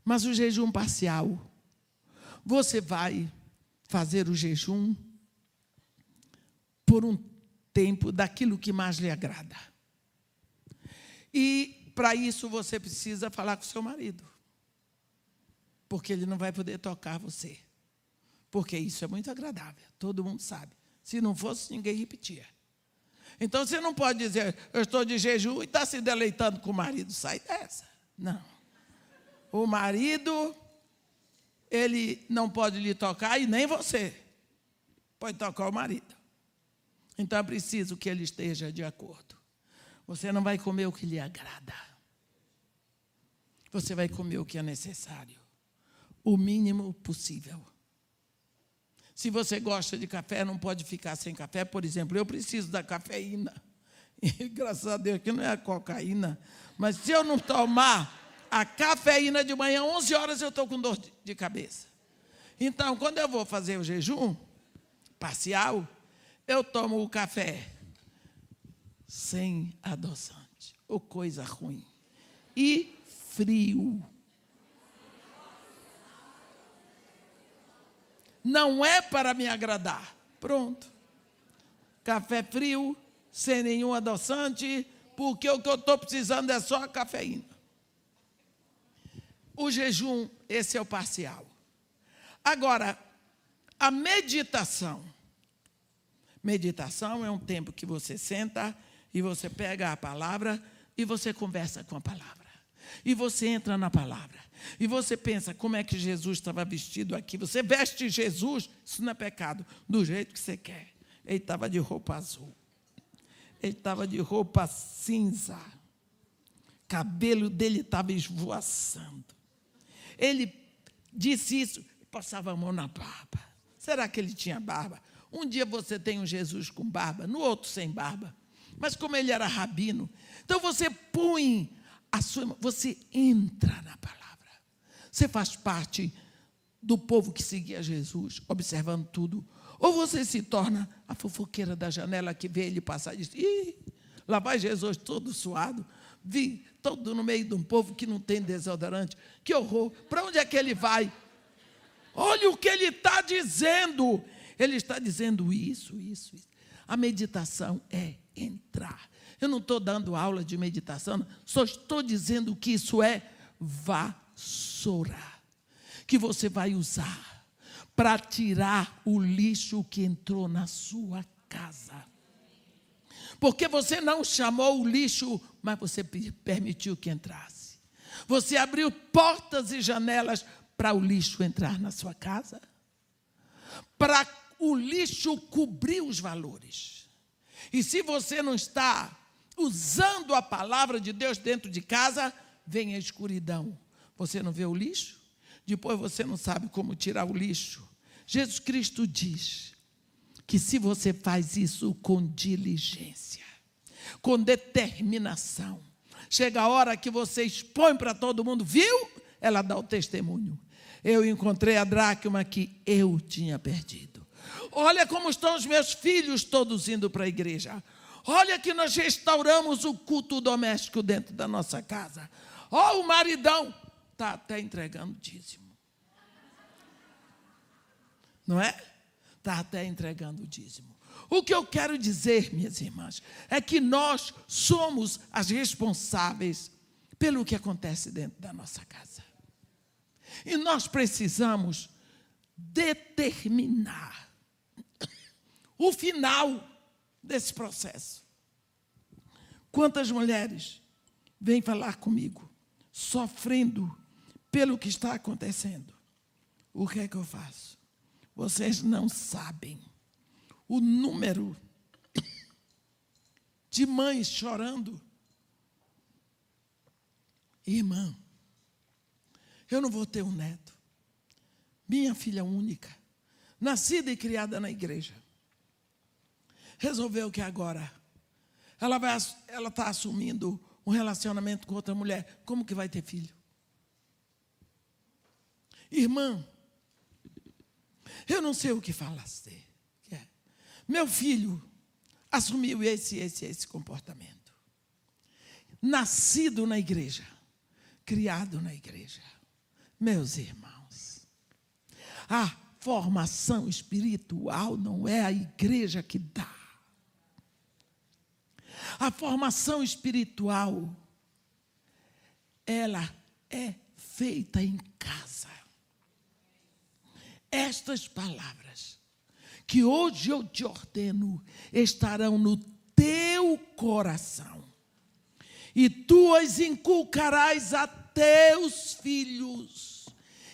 Mas o jejum parcial, você vai fazer o jejum por um tempo daquilo que mais lhe agrada. E para isso você precisa falar com o seu marido. Porque ele não vai poder tocar você. Porque isso é muito agradável, todo mundo sabe. Se não fosse, ninguém repetia. Então você não pode dizer, eu estou de jejum e está se deleitando com o marido. Sai dessa. Não. O marido, ele não pode lhe tocar e nem você pode tocar o marido. Então é preciso que ele esteja de acordo. Você não vai comer o que lhe agrada. Você vai comer o que é necessário. O mínimo possível. Se você gosta de café, não pode ficar sem café. Por exemplo, eu preciso da cafeína. E, graças a Deus que não é a cocaína. Mas se eu não tomar a cafeína de manhã, 11 horas eu estou com dor de cabeça. Então, quando eu vou fazer o jejum parcial, eu tomo o café sem adoçante, ou coisa ruim, e frio. Não é para me agradar. Pronto. Café frio, sem nenhum adoçante, porque o que eu estou precisando é só a cafeína. O jejum, esse é o parcial. Agora, a meditação. Meditação é um tempo que você senta e você pega a palavra e você conversa com a palavra. E você entra na palavra. E você pensa, como é que Jesus estava vestido aqui? Você veste Jesus, isso não é pecado, do jeito que você quer. Ele estava de roupa azul. Ele estava de roupa cinza. O cabelo dele estava esvoaçando. Ele disse isso, passava a mão na barba. Será que ele tinha barba? Um dia você tem um Jesus com barba, no outro sem barba. Mas como ele era rabino, então você põe você entra na palavra. Você faz parte do povo que seguia Jesus, observando tudo. Ou você se torna a fofoqueira da janela que vê ele passar e diz: ih, lá vai Jesus todo suado, vi todo no meio de um povo que não tem desodorante. Que horror, para onde é que ele vai? Olha o que ele está dizendo. Ele está dizendo isso. A meditação é entrar. Eu não estou dando aula de meditação, só estou dizendo que isso é vassoura, que você vai usar para tirar o lixo que entrou na sua casa. Porque você não chamou o lixo, mas você permitiu que entrasse. Você abriu portas e janelas para o lixo entrar na sua casa, para o lixo cobrir os valores. E se você não está usando a palavra de Deus dentro de casa, vem a escuridão. Você não vê o lixo? Depois você não sabe como tirar o lixo. Jesus Cristo diz que se você faz isso com diligência, com determinação, chega a hora que você expõe para todo mundo, viu? Ela dá o testemunho. Eu encontrei a dracma que eu tinha perdido. Olha como estão os meus filhos todos indo para a igreja. Olha que nós restauramos o culto doméstico dentro da nossa casa. Ó, o maridão está até entregando dízimo. Não é? Está até entregando o dízimo. O que eu quero dizer, minhas irmãs, é que nós somos as responsáveis pelo que acontece dentro da nossa casa. E nós precisamos determinar o final desse processo. Quantas mulheres vêm falar comigo, sofrendo pelo que está acontecendo? O que é que eu faço? Vocês não sabem o número de mães chorando. Irmã, eu não vou ter um neto. Minha filha única, nascida e criada na igreja, resolveu que agora ela está assumindo um relacionamento com outra mulher. Como que vai ter filho? Irmã, eu não sei o que falaste. Meu filho assumiu esse comportamento. Nascido na igreja, criado na igreja. Meus irmãos, a formação espiritual não é a igreja que dá. A formação espiritual, ela é feita em casa. Estas palavras que hoje eu te ordeno estarão no teu coração, e tu as inculcarás a teus filhos,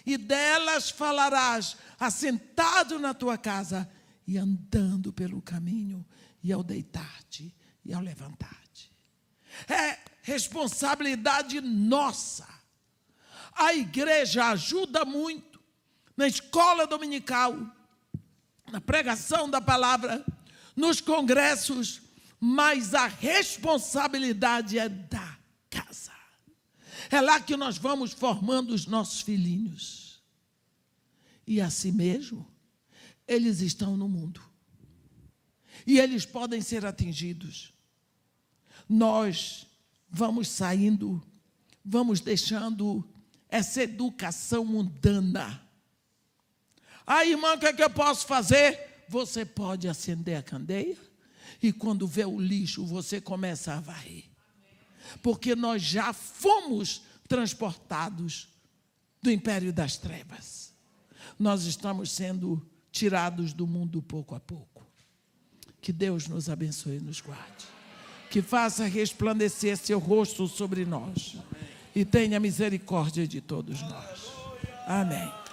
e delas falarás assentado na tua casa e andando pelo caminho, e ao deitar-te e ao levantar-te. É responsabilidade nossa. A igreja ajuda muito na escola dominical, na pregação da palavra, nos congressos, mas a responsabilidade é da casa. É lá que nós vamos formando os nossos filhinhos. E assim mesmo, eles estão no mundo. E eles podem ser atingidos. Nós vamos saindo, vamos deixando essa educação mundana. Irmã, o que é que eu posso fazer? Você pode acender a candeia e quando vê o lixo, você começa a varrer. Porque nós já fomos transportados do império das trevas. Nós estamos sendo tirados do mundo pouco a pouco. Que Deus nos abençoe e nos guarde. Que faça resplandecer seu rosto sobre nós. E tenha misericórdia de todos nós. Amém.